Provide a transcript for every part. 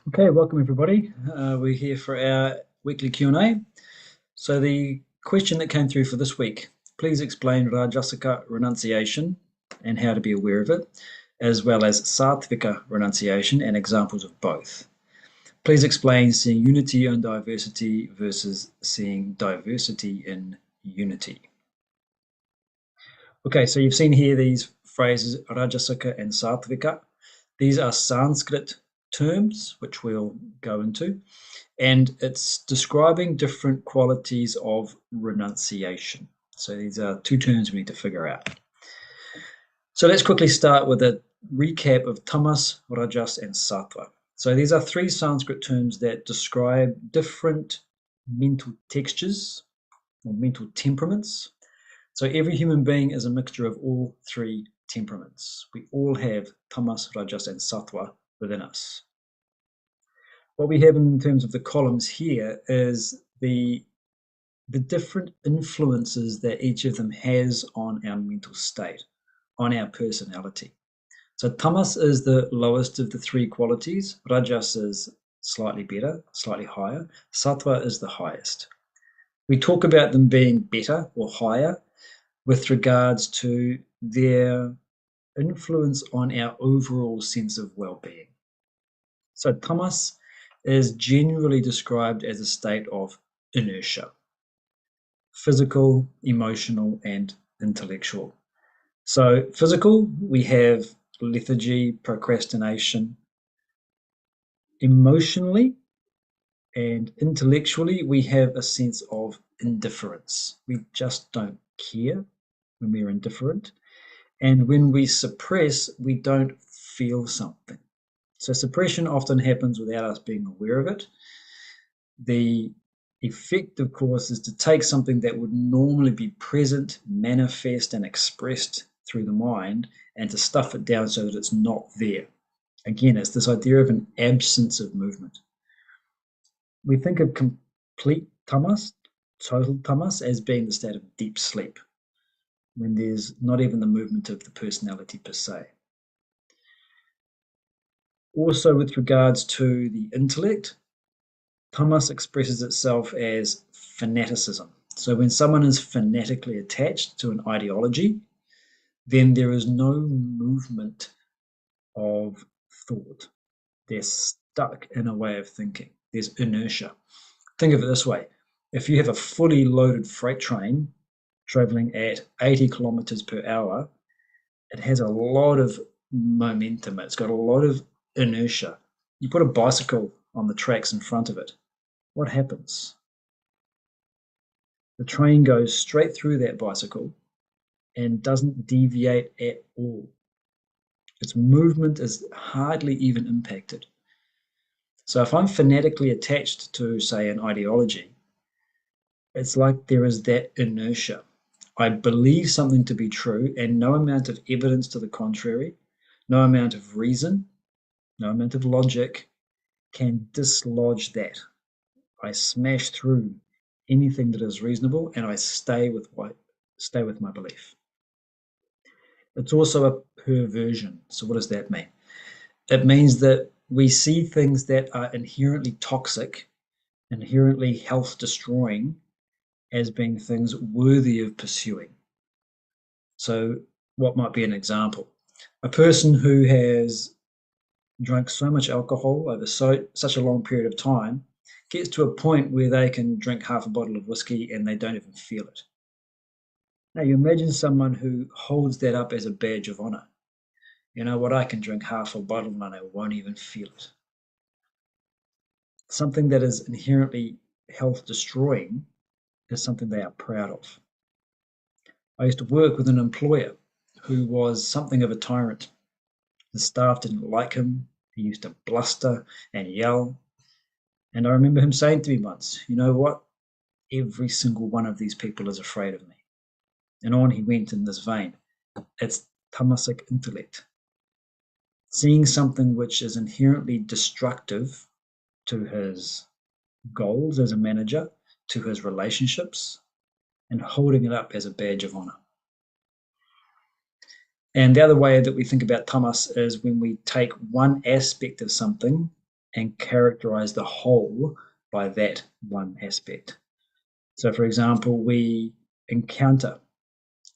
Okay, welcome everybody. We're here for our weekly Q&A. So the question that came through for this week, please explain rajasika renunciation and how to be aware of it, as well as sattvika renunciation and examples of both. Please explain seeing unity in diversity versus seeing diversity in unity. Okay, so you've seen here these phrases rajasika and sattvika. These are Sanskrit terms, which we'll go into, and it's describing different qualities of renunciation. So these are two terms we need to figure out. So let's quickly start with a recap of tamas, rajas, and sattva. So these are three Sanskrit terms that describe different mental textures or mental temperaments. So every human being is a mixture of all three temperaments. We all have tamas, rajas, and sattva within us. What we have in terms of the columns here is the different influences that each of them has on our mental state, on our personality. So tamas is the lowest of the three qualities, rajas is slightly better, slightly higher, sattva is the highest. We talk about them being better or higher with regards to their influence on our overall sense of well-being. So tamas is generally described as a state of inertia, physical, emotional, and intellectual. So physical, we have lethargy, procrastination. Emotionally and intellectually, we have a sense of indifference. We just don't care when we're indifferent. And when we suppress, we don't feel something. So suppression often happens without us being aware of it. The effect, of course, is to take something that would normally be present, manifest, and expressed through the mind and to stuff it down so that it's not there. Again, it's this idea of an absence of movement. We think of complete tamas, total tamas, as being the state of deep sleep, when there's not even the movement of the personality per se. Also, with regards to the intellect, tamas expresses itself as fanaticism. So when someone is fanatically attached to an ideology, then there is no movement of thought. They're stuck in a way of thinking. There's inertia. Think of it this way. If you have a fully loaded freight train traveling at 80 kilometers per hour, it has a lot of momentum. It's got a lot of inertia. You put a bicycle on the tracks in front of it. What happens? The train goes straight through that bicycle and doesn't deviate at all. Its movement is hardly even impacted. So if I'm fanatically attached to, say, an ideology, it's like there is that inertia. I believe something to be true, and no amount of evidence to the contrary, no amount of reason, no amount of logic can dislodge that. I smash through anything that is reasonable, and I stay with my belief. It's also a perversion. So what does that mean? It means that we see things that are inherently toxic, inherently health destroying, as being things worthy of pursuing. So what might be an example? A person who has drunk so much alcohol over such a long period of time gets to a point where they can drink half a bottle of whiskey and they don't even feel it. Now you imagine someone who holds that up as a badge of honor. You know what, I can drink half a bottle and I won't even feel it. Something that is inherently health destroying is something they are proud of. I used to work with an employer who was something of a tyrant. The staff didn't like him. He used to bluster and yell. And I remember him saying to me once, you know what? Every single one of these people is afraid of me. And on he went in this vein. It's tamasic intellect. Seeing something which is inherently destructive to his goals as a manager, to his relationships, and holding it up as a badge of honor. And the other way that we think about tamas is when we take one aspect of something and characterize the whole by that one aspect. So, for example, we encounter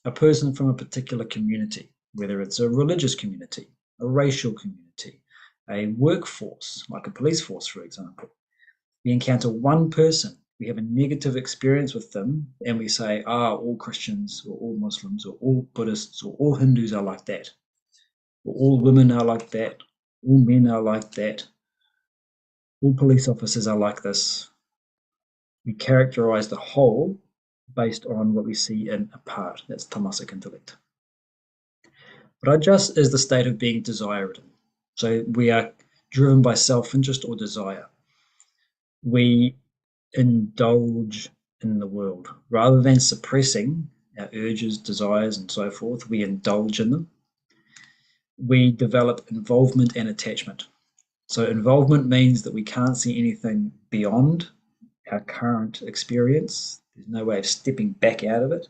a person from a particular community, whether it's a religious community, a racial community, a workforce, like a police force, for example. We encounter one person, we have a negative experience with them, and we say, all Christians, or all Muslims, or all Buddhists, or all Hindus are like that, or all women are like that, all men are like that, all police officers are like this. We characterize the whole based on what we see in a part. That's tamasic intellect. Rajas is the state of being desire-ridden. So we are driven by self-interest or desire. We indulge in the world. Rather than suppressing our urges, desires, and so forth, we indulge in them. We develop involvement and attachment. So involvement means that we can't see anything beyond our current experience. There's no way of stepping back out of it.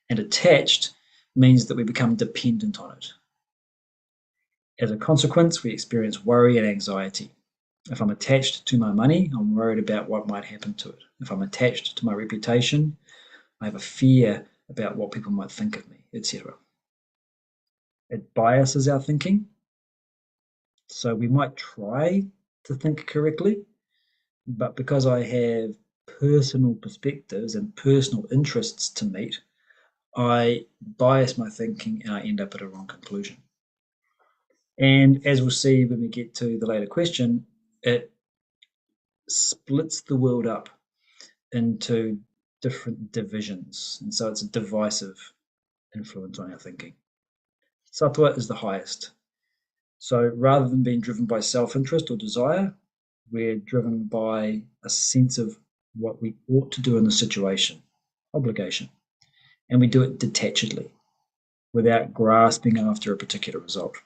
And attached means that we become dependent on it. As a consequence, we experience worry and anxiety. If I'm attached to my money, I'm worried about what might happen to it. If I'm attached to my reputation, I have a fear about what people might think of me, etc. It biases our thinking. So we might try to think correctly, but because I have personal perspectives and personal interests to meet, I bias my thinking and I end up at a wrong conclusion. And as we'll see when we get to the later question, it splits the world up into different divisions. And so it's a divisive influence on our thinking. Satwa is the highest. So rather than being driven by self-interest or desire, we're driven by a sense of what we ought to do in the situation, obligation. And we do it detachedly, without grasping after a particular result.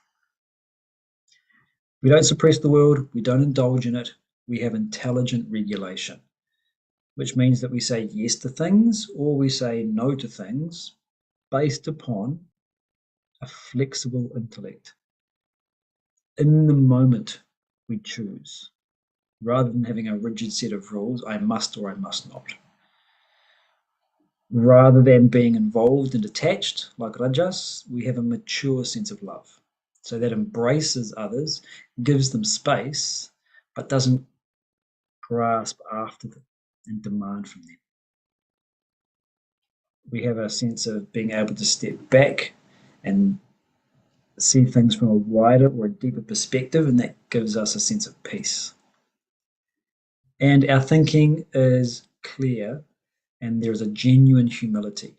We don't suppress the world, we don't indulge in it, we have intelligent regulation, which means that we say yes to things or we say no to things based upon a flexible intellect. In the moment, we choose, rather than having a rigid set of rules, I must or I must not. Rather than being involved and attached, like Rajas, we have a mature sense of love. So that embraces others, gives them space, but doesn't grasp after them and demand from them. We have a sense of being able to step back and see things from a wider or a deeper perspective, and that gives us a sense of peace. And our thinking is clear, and there's a genuine humility.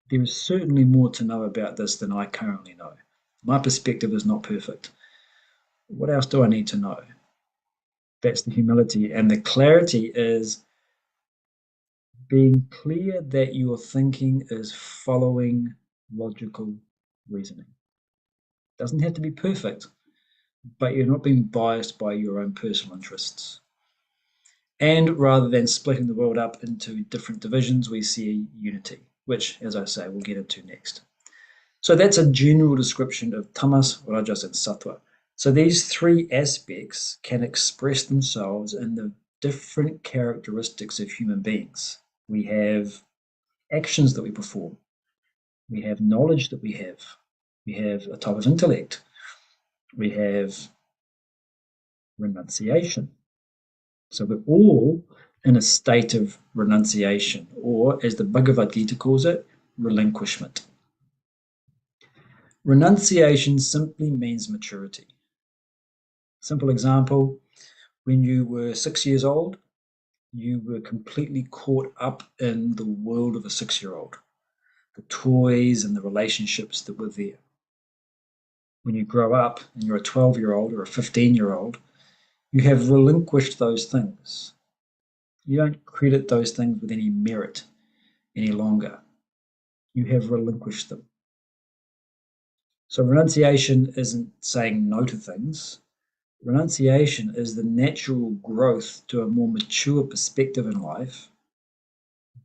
There is certainly more to know about this than I currently know. My perspective is not perfect. What else do I need to know? That's the humility. And the clarity is being clear that your thinking is following logical reasoning. It doesn't have to be perfect, but you're not being biased by your own personal interests. And rather than splitting the world up into different divisions, we see unity, which, as I say, we'll get into next. So that's a general description of tamas, rajas, and sattva. So these three aspects can express themselves in the different characteristics of human beings. We have actions that we perform. We have knowledge that we have. We have a type of intellect. We have renunciation. So we're all in a state of renunciation, or as the Bhagavad Gita calls it, relinquishment. Renunciation simply means maturity. Simple example, when you were 6 years old, you were completely caught up in the world of a 6-year-old, the toys and the relationships that were there. When you grow up and you're a 12-year-old or a 15-year-old, you have relinquished those things. You don't credit those things with any merit any longer. You have relinquished them. So renunciation isn't saying no to things. Renunciation is the natural growth to a more mature perspective in life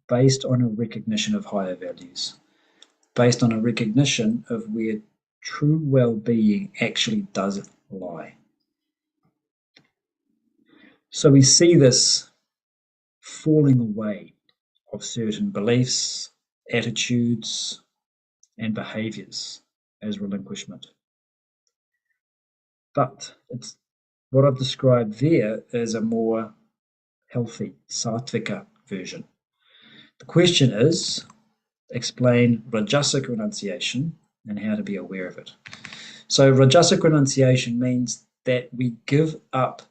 based on a recognition of higher values, based on a recognition of where true well-being actually does lie. So we see this falling away of certain beliefs, attitudes, and behaviors as relinquishment. But it's what I've described there is a more healthy, sattvika version. The question is explain rajasic renunciation and how to be aware of it. So, rajasic renunciation means that we give up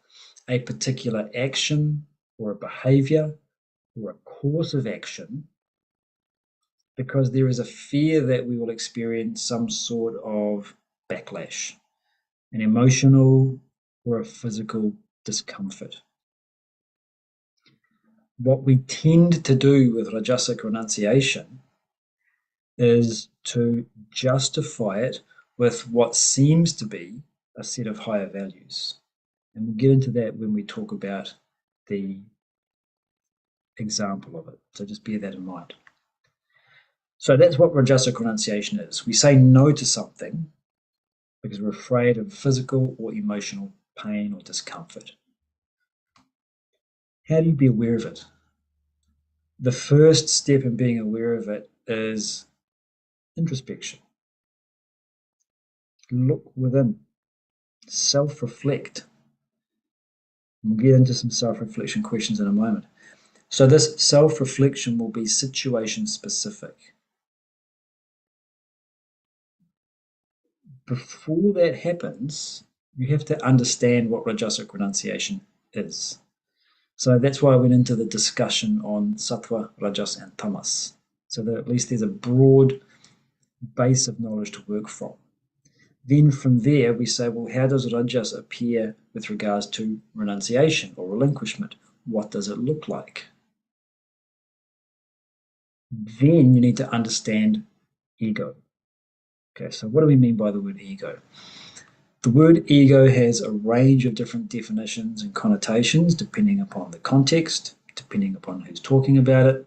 a particular action or a behavior or a course of action because there is a fear that we will experience some sort of backlash, an emotional or a physical discomfort. What we tend to do with rajasic renunciation is to justify it with what seems to be a set of higher values. And we'll get into that when we talk about the example of it. So just bear that in mind. So that's what rajasic renunciation is. We say no to something because we're afraid of physical or emotional pain or discomfort. How do you be aware of it? The first step in being aware of it is introspection. Look within, self reflect. We'll get into some self reflection questions in a moment. So, this self reflection will be situation specific. Before that happens, you have to understand what rajasic renunciation is. So, that's why I went into the discussion on Satwa, Rajas, and Tamas, so that at least there's a broad base of knowledge to work from. Then from there, we say, well, how does rajas appear with regards to renunciation or relinquishment? What does it look like? Then you need to understand ego. Okay, so what do we mean by the word ego? The word ego has a range of different definitions and connotations depending upon the context, depending upon who's talking about it.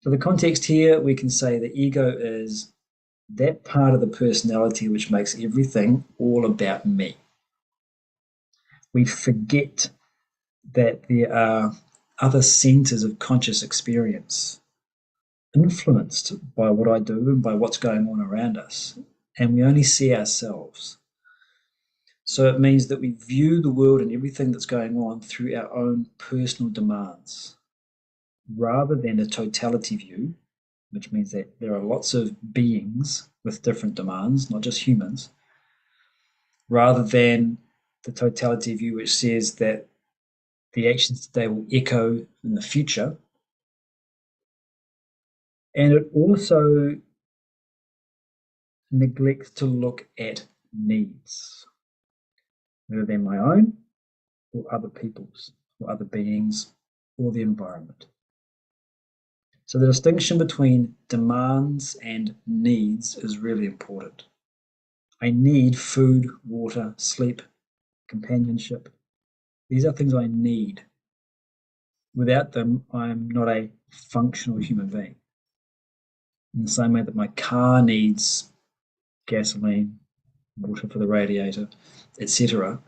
For the context here, we can say the ego is that part of the personality which makes everything all about me. We forget that there are other centers of conscious experience influenced by what I do and by what's going on around us, and we only see ourselves. So it means that we view the world and everything that's going on through our own personal demands rather than a totality view, which means that there are lots of beings with different demands, not just humans, rather than the totality view, which says that the actions today will echo in the future. And it also neglects to look at needs, whether they're my own or other people's or other beings or the environment. So the distinction between demands and needs is really important. I need food, water, sleep, companionship. These are things I need. Without them, I'm not a functional human being. In the same way that my car needs gasoline, water for the radiator, etc.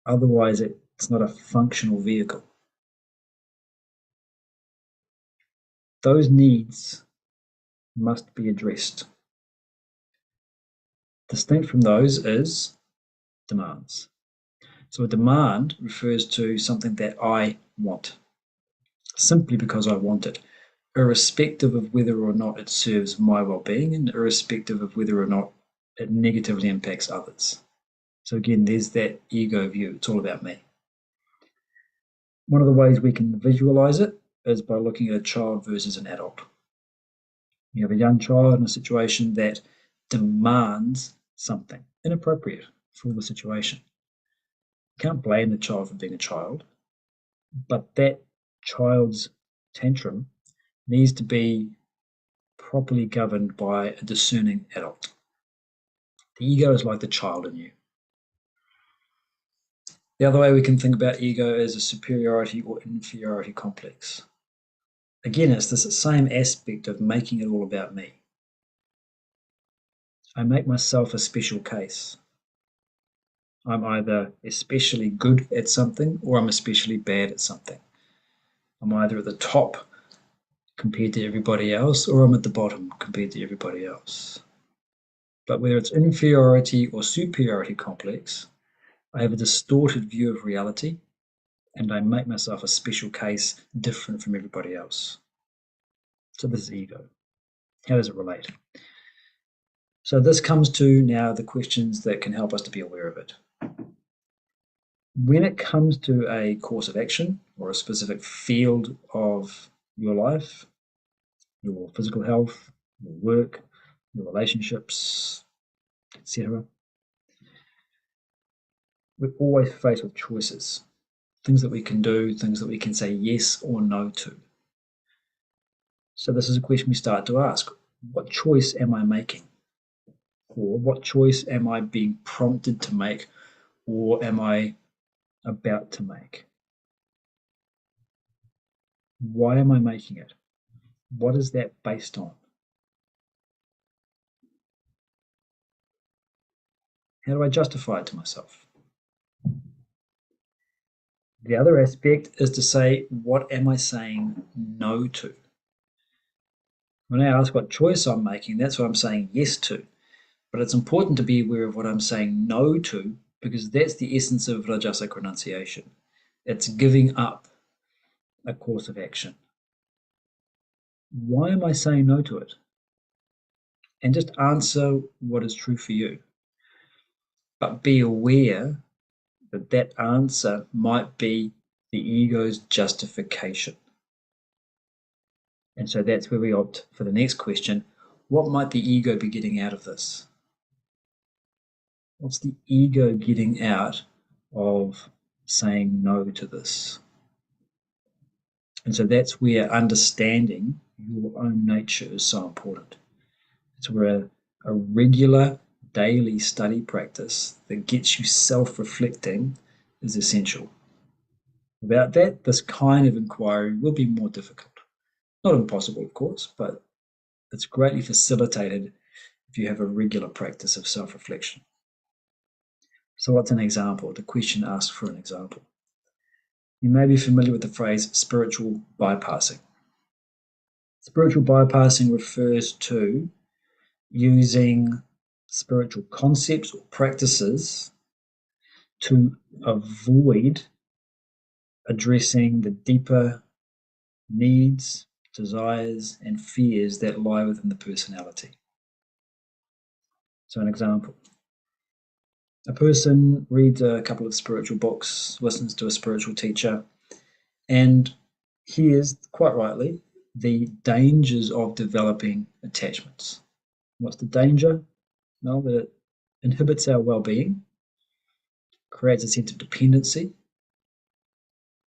Otherwise, it's not a functional vehicle. Those needs must be addressed. Distinct from those is demands. So a demand refers to something that I want, simply because I want it, irrespective of whether or not it serves my well-being and irrespective of whether or not it negatively impacts others. So again, there's that ego view. It's all about me. One of the ways we can visualize it is by looking at a child versus an adult. You have a young child in a situation that demands something inappropriate for the situation. You can't blame the child for being a child, but that child's tantrum needs to be properly governed by a discerning adult. The ego is like the child in you. The other way we can think about ego is a superiority or inferiority complex. Again, it's this same aspect of making it all about me. I make myself a special case. I'm either especially good at something or I'm especially bad at something. I'm either at the top compared to everybody else or I'm at the bottom compared to everybody else. But whether it's inferiority or superiority complex, I have a distorted view of reality and I make myself a special case different from everybody else. So this is ego. How does it relate? So this comes to now the questions that can help us to be aware of it. When it comes to a course of action or a specific field of your life, your physical health, your work, your relationships, etc., we're always faced with choices, things that we can do, things that we can say yes or no to. So this is a question we start to ask. What choice am I making? Or what choice am I being prompted to make? Or am I about to make? Why am I making it? What is that based on? How do I justify it to myself? The other aspect is to say, what am I saying no to? When I ask what choice I'm making, that's what I'm saying yes to. But it's important to be aware of what I'm saying no to, because that's the essence of rajasic renunciation. It's giving up a course of action. Why am I saying no to it? And just answer what is true for you. But be aware that that answer might be the ego's justification. And so that's where we opt for the next question. What might the ego be getting out of this? What's the ego getting out of saying no to this? And so that's where understanding your own nature is so important. It's where a regular daily study practice that gets you self reflecting is essential. Without that, this kind of inquiry will be more difficult. Not impossible, of course, but it's greatly facilitated if you have a regular practice of self reflection. So, what's an example? The question asks for an example. You may be familiar with the phrase spiritual bypassing. Spiritual bypassing refers to using spiritual concepts or practices to avoid addressing the deeper needs, desires, and fears that lie within the personality. So, an example: a person reads a couple of spiritual books, listens to a spiritual teacher, and hears, quite rightly, the dangers of developing attachments. What's the danger? Well, that it inhibits our well being, creates a sense of dependency,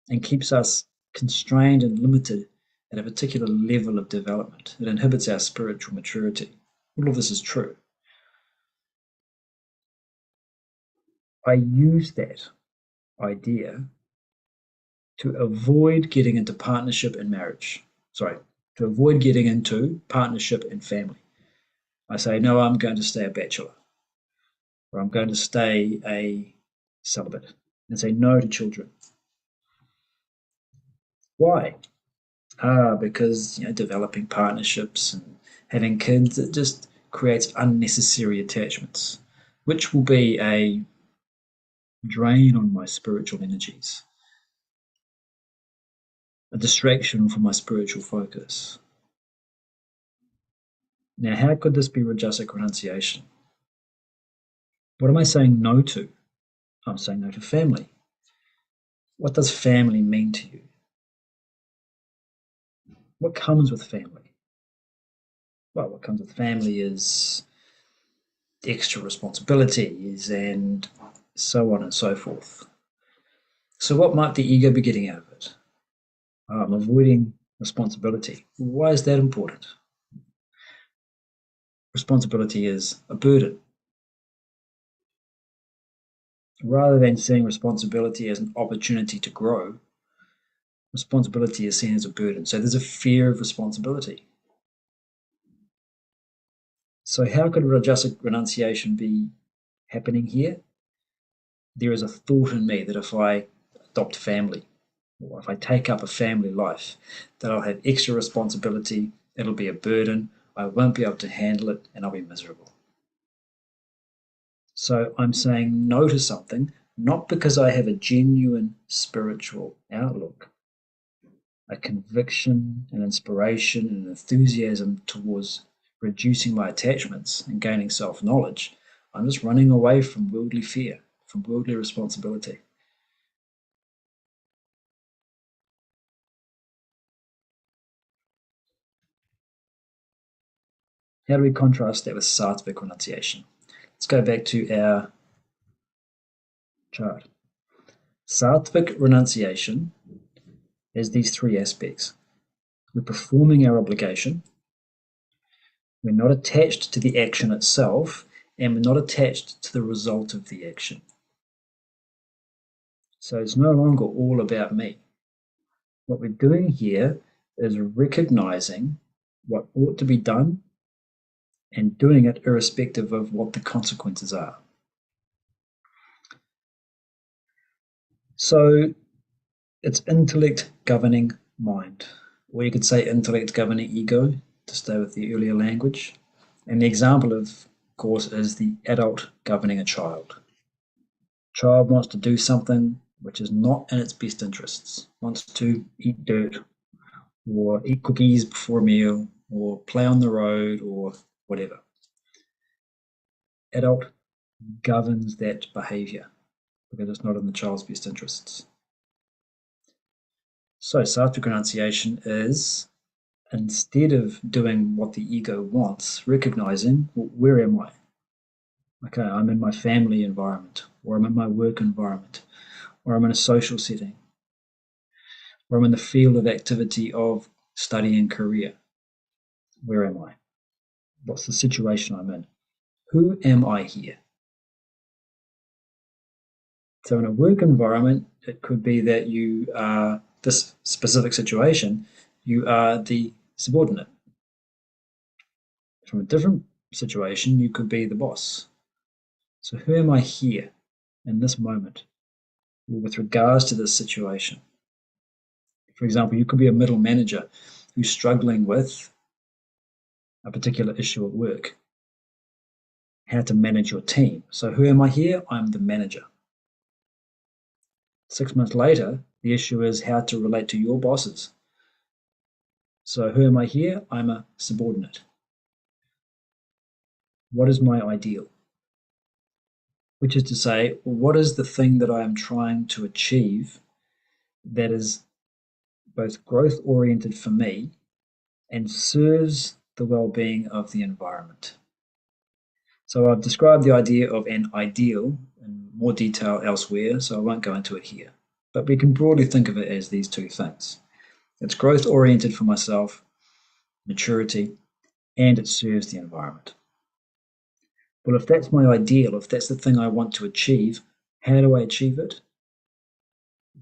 and keeps us constrained and limited at a particular level of development. It inhibits our spiritual maturity. All of this is true. I use that idea to avoid getting into partnership and marriage. Sorry, to avoid getting into partnership and family. I say, no, I'm going to stay a bachelor, or I'm going to stay a celibate, and say no to children. Why? Because developing partnerships and having kids, it just creates unnecessary attachments, which will be a drain on my spiritual energies, a distraction from my spiritual focus. Now, how could this be rajasic renunciation? What am I saying no to? I'm saying no to family. What does family mean to you? What comes with family? Well, what comes with family is extra responsibilities and so on and so forth. So, what might the ego be getting out of it? I'm avoiding responsibility. Why is that important? Responsibility is a burden. Rather than seeing responsibility as an opportunity to grow, responsibility is seen as a burden. So, there's a fear of responsibility. So, how could rajasic renunciation be happening here? there is a thought in me that if I adopt family, or if I take up a family life, that I'll have extra responsibility, it'll be a burden, I won't be able to handle it, and I'll be miserable. So I'm saying no to something, not because I have a genuine spiritual outlook, a conviction, an inspiration, an enthusiasm towards reducing my attachments and gaining self knowledge. I'm just running away from worldly fear, from worldly responsibility. How do we contrast that with sattvic renunciation? Let's go back to our chart. Sattvic renunciation has these three aspects. We're performing our obligation, we're not attached to the action itself, and we're not attached to the result of the action. So it's no longer all about me. What we're doing here is recognizing what ought to be done and doing it irrespective of what the consequences are. So it's intellect governing mind, or you could say intellect governing ego, to stay with the earlier language. And the example, of course, is the adult governing a child. Child wants to do something which is not in its best interests, wants to eat dirt or eat cookies before a meal or play on the road or whatever. Adult governs that behavior because it's not in the child's best interests. So sattvic renunciation is, instead of doing what the ego wants, recognizing, well, where am I? Okay, I'm in my family environment, or I'm in my work environment, or I'm in a social setting, or I'm in the field of activity of study and career. Where am I? What's the situation I'm in? Who am I here? So in a work environment, it could be that you are, this specific situation, you are the subordinate. From a different situation, you could be the boss. So who am I here in this moment with regards to this situation? For example, you could be a middle manager who's struggling with a particular issue at work, how to manage your team. So who am I here? I'm the manager. 6 months later, the issue is how to relate to your bosses. So who am I here? I'm a subordinate. What is my ideal? Which is to say, what is the thing that I am trying to achieve that is both growth oriented for me and serves the well being of the environment? So I've described the idea of an ideal in more detail elsewhere, so I won't go into it here. But we can broadly think of it as these two things. It's growth oriented for myself, maturity, and it serves the environment. Well, if that's my ideal, if that's the thing I want to achieve, how do I achieve it?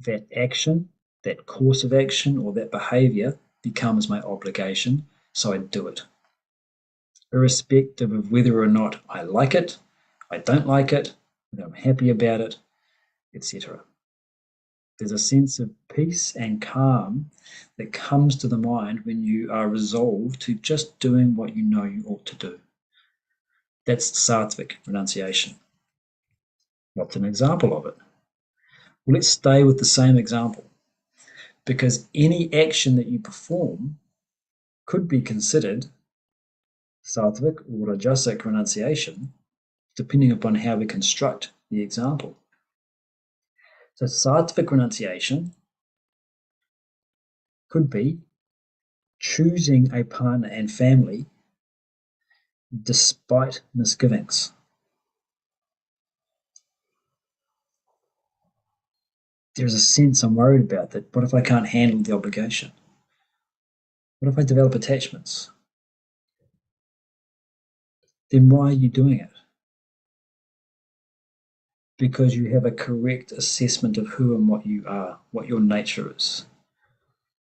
That action, that course of action, or that behavior becomes my obligation, so I do it. Irrespective of whether or not I like it, I don't like it, whether I'm happy about it, etc. There's a sense of peace and calm that comes to the mind when you are resolved to just doing what you know you ought to do. That's sattvic renunciation. What's an example of it? Well, let's stay with the same example, because any action that you perform could be considered sattvic or rajasic renunciation, depending upon how we construct the example. So sattvic renunciation could be choosing a partner and family despite misgivings. There's a sense I'm worried about that. What if I can't handle the obligation? What if I develop attachments? Then why are you doing it? Because you have a correct assessment of who and what you are, what your nature is.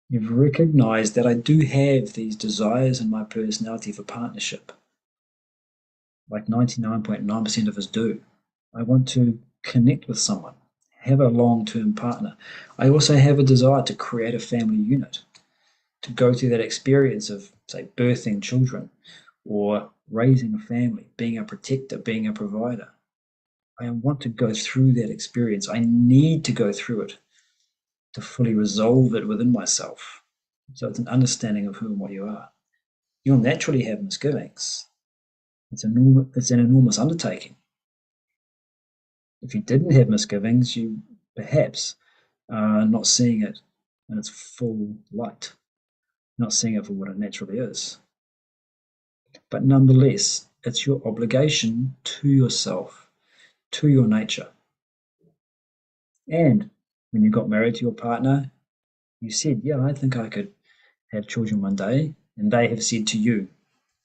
You've recognized that I do have these desires in my personality for partnership, like 99.9% of us do. I want to connect with someone, have a long-term partner. I also have a desire to create a family unit, to go through that experience of, say, birthing children or raising a family, being a protector, being a provider. I want to go through that experience. I need to go through it to fully resolve it within myself. So it's an understanding of who and what you are. You'll naturally have misgivings. It's an enormous undertaking. If you didn't have misgivings, you perhaps are not seeing it in its full light, not seeing it for what it naturally is. But nonetheless, it's your obligation to yourself, to your nature. And when you got married to your partner, you said, yeah, I think I could have children one day. And they have said to you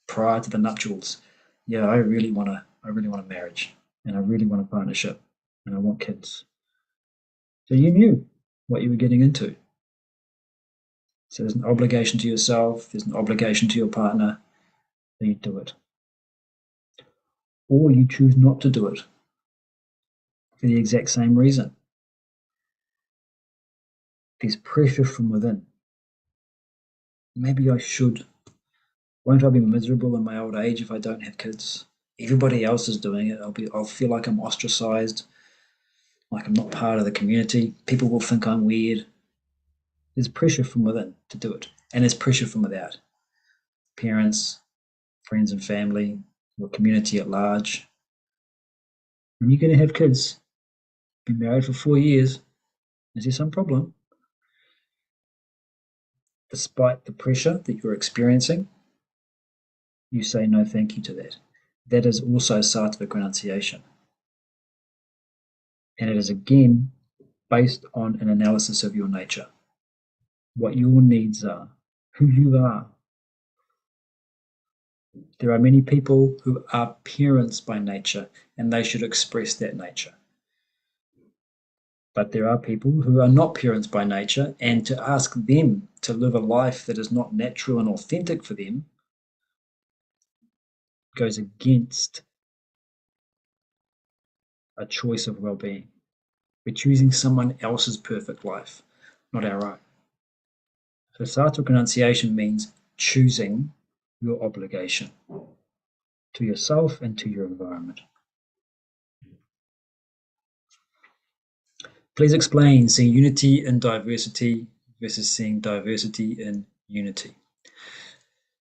prior to the nuptials, yeah, I really want a marriage and I really want a partnership and I want kids. So you knew what you were getting into. So there's an obligation to yourself, there's an obligation to your partner, so you do it. Or you choose not to do it for the exact same reason. There's pressure from within. Maybe I should. Won't I be miserable in my old age if I don't have kids? Everybody else is doing it. I'll feel like I'm ostracized, like I'm not part of the community. People will think I'm weird. There's pressure from within to do it. And there's pressure from without. Parents, friends and family, your community at large. When you're going to have kids, been married for 4 years, is there some problem? Despite the pressure that you're experiencing, you say no thank you to that. That is also Sattvic renunciation. And it is again based on an analysis of your nature, what your needs are, who you are. There are many people who are parents by nature, and they should express that nature. But there are people who are not parents by nature, and to ask them to live a life that is not natural and authentic for them goes against a choice of well being. We're choosing someone else's perfect life, not our own. So, Sattvic renunciation means choosing your obligation to yourself and to your environment. Please explain seeing unity in diversity versus seeing diversity in unity.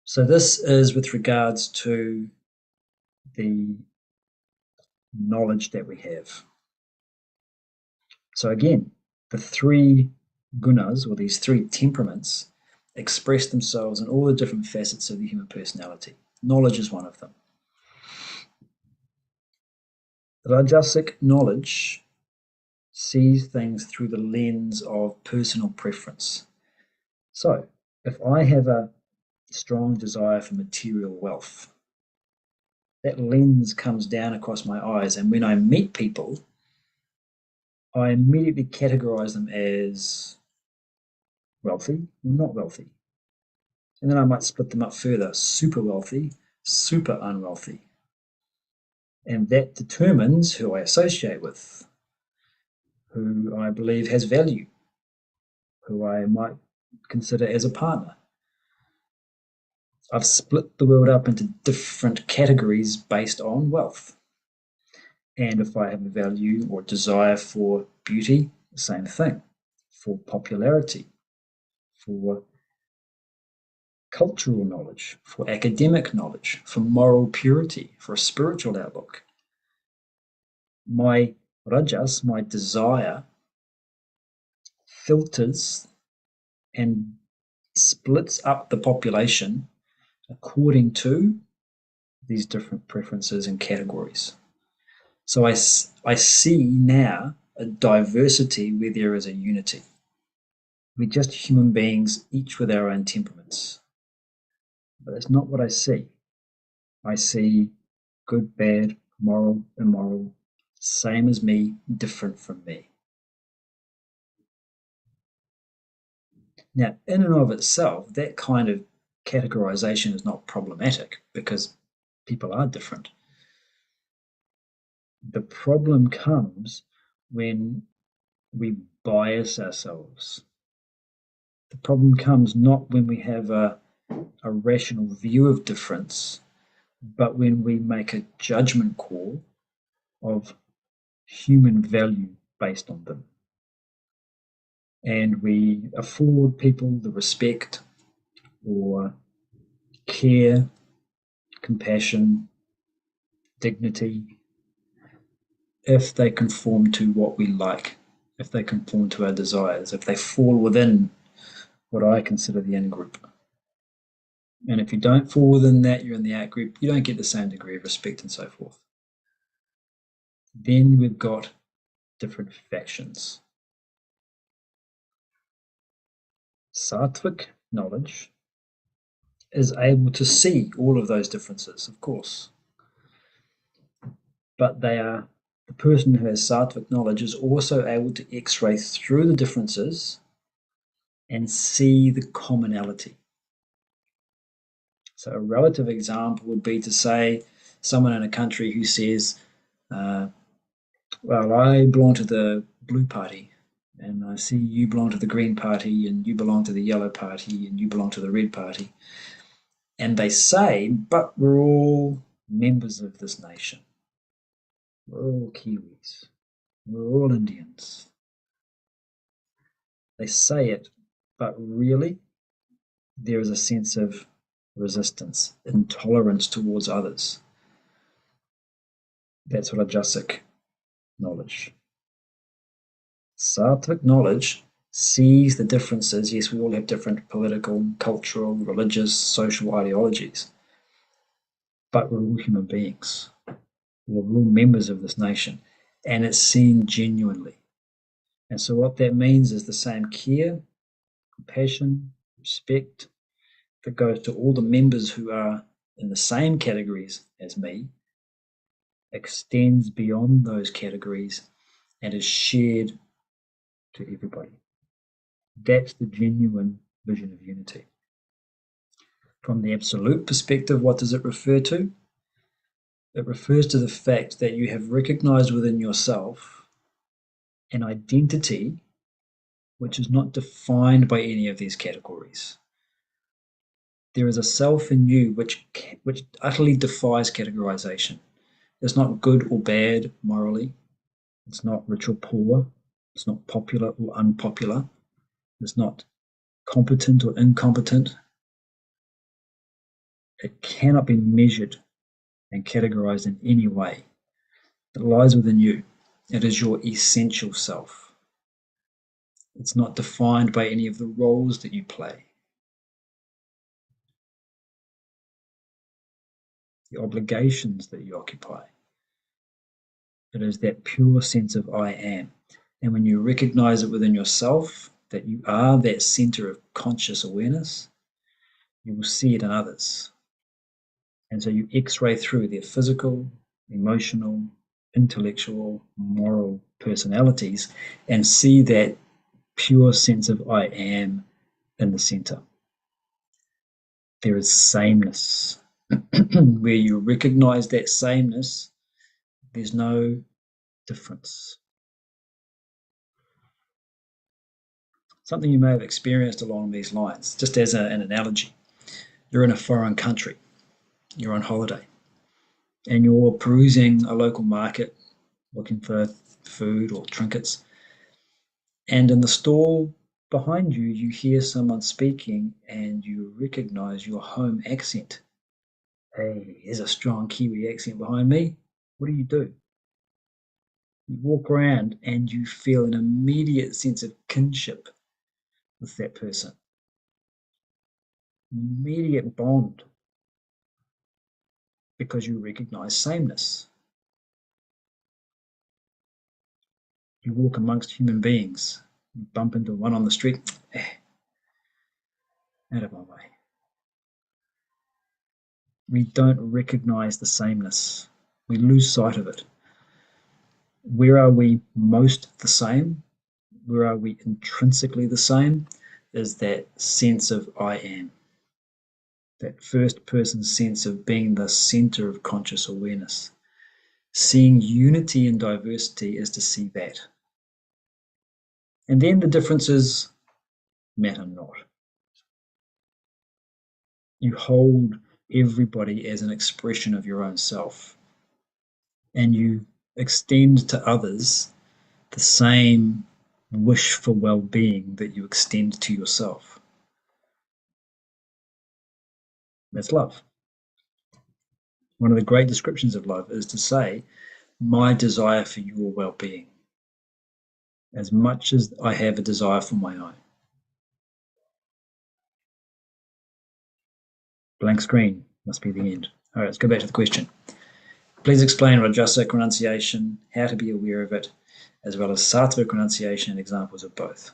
So, this is with regards to the knowledge that we have. So, again, the three gunas, or these three temperaments, express themselves in all the different facets of the human personality. Knowledge is one of them. Rajasic knowledge sees things through the lens of personal preference. So, if I have a strong desire for material wealth, that lens comes down across my eyes, and when I meet people, I immediately categorize them as wealthy or not wealthy. And then I might split them up further: super wealthy, super unwealthy. And that determines who I associate with, who I believe has value, who I might consider as a partner. I've split the world up into different categories based on wealth. And if I have a value or desire for beauty, the same thing. For popularity, for cultural knowledge, for academic knowledge, for moral purity, for a spiritual outlook. My rajas, my desire, filters and splits up the population according to these different preferences and categories. So I see now a diversity where there is a unity. We're just human beings, each with our own temperaments. But that's not what I see. I see good, bad, moral, immoral, same as me, different from me. Now, in and of itself, that kind of categorization is not problematic because people are different. The problem comes when we bias ourselves. The problem comes not when we have a rational view of difference, but when we make a judgment call of human value based on them. And we afford people the respect or care, compassion, dignity, if they conform to what we like, if they conform to our desires, if they fall within what I consider the in group. And if you don't fall within that, you're in the out group, you don't get the same degree of respect and so forth. Then we've got different factions. Sattvic knowledge is able to see all of those differences, of course. But the person who has sattvic knowledge is also able to x-ray through the differences and see the commonality. So a relative example would be to say someone in a country who says, well, I belong to the blue party, and I see you belong to the green party, and you belong to the yellow party, and you belong to the red party. And they say, but we're all members of this nation. We're all Kiwis. We're all Indians. They say it, but really, there is a sense of resistance, intolerance towards others. That's rajasic knowledge. Sattvic knowledge sees the differences. Yes, we all have different political, cultural, religious, social ideologies, but we're all human beings. We're all members of this nation, and it's seen genuinely. And so what that means is the same care, compassion, respect that goes to all the members who are in the same categories as me extends beyond those categories and is shared to everybody. That's the genuine vision of unity. From the absolute perspective, what does it refer to? It refers to the fact that you have recognized within yourself an identity which is not defined by any of these categories. There is a self in you which utterly defies categorization. It's not good or bad morally. It's not rich or poor. It's not popular or unpopular. It's not competent or incompetent. It cannot be measured and categorized in any way. It lies within you. It is your essential self. It's not defined by any of the roles that you play, the obligations that you occupy. It is that pure sense of I am. And when you recognize it within yourself, that you are that center of conscious awareness, you will see it in others. And so you x-ray through their physical, emotional, intellectual, moral personalities and see that pure sense of I am in the center. There is sameness. Where you recognize that sameness, there's no difference. Something you may have experienced along these lines, just as an analogy. You're in a foreign country, you're on holiday, and you're perusing a local market looking for food or trinkets. And in the stall behind you, you hear someone speaking and you recognize your home accent. Hey, there's a strong Kiwi accent behind me. What do? You walk around and you feel an immediate sense of kinship with that person. Immediate bond because you recognize sameness. You walk amongst human beings, you bump into one on the street, out of my way. We don't recognize the sameness. We lose sight of it. Where are we most the same? Where are we intrinsically the same? Is that sense of I am. That first person sense of being the center of conscious awareness. Seeing unity and diversity is to see that. And then the differences matter not. You hold everybody as an expression of your own self, and you extend to others the same wish for well-being that you extend to yourself. That's love. One of the great descriptions of love is to say, my desire for your well-being, as much as I have a desire for my own. Blank screen must be the end. All right, let's go back to the question. Please explain rajasic renunciation, how to be aware of it, as well as sattvic renunciation and examples of both.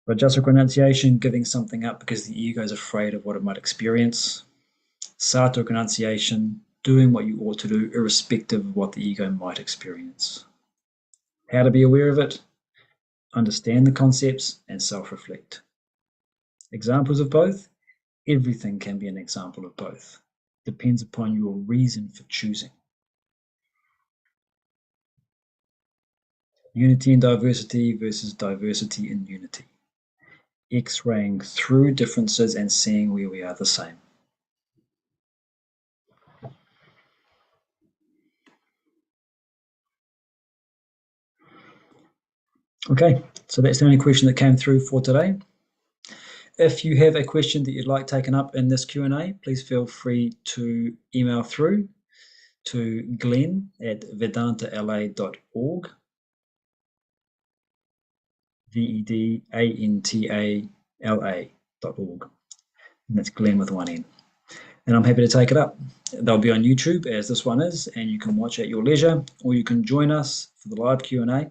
Rajasic renunciation, giving something up because the ego is afraid of what it might experience. Sattvic renunciation, doing what you ought to do irrespective of what the ego might experience. How to be aware of it? Understand the concepts and self-reflect. Examples of both? Everything can be an example of both. Depends upon your reason for choosing. Unity in diversity versus diversity in unity. X-raying through differences and seeing where we are the same. Okay, so that's the only question that came through for today. If you have a question that you'd like taken up in this Q&A, please feel free to email through to glenn@vedantala.org, vedantala.org, and that's Glenn with one N. And I'm happy to take it up. They'll be on YouTube, as this one is, and you can watch at your leisure, or you can join us for the live Q&A,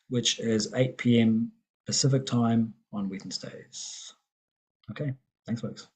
which is 8 p.m. Pacific time on Wednesdays. Okay, thanks, folks.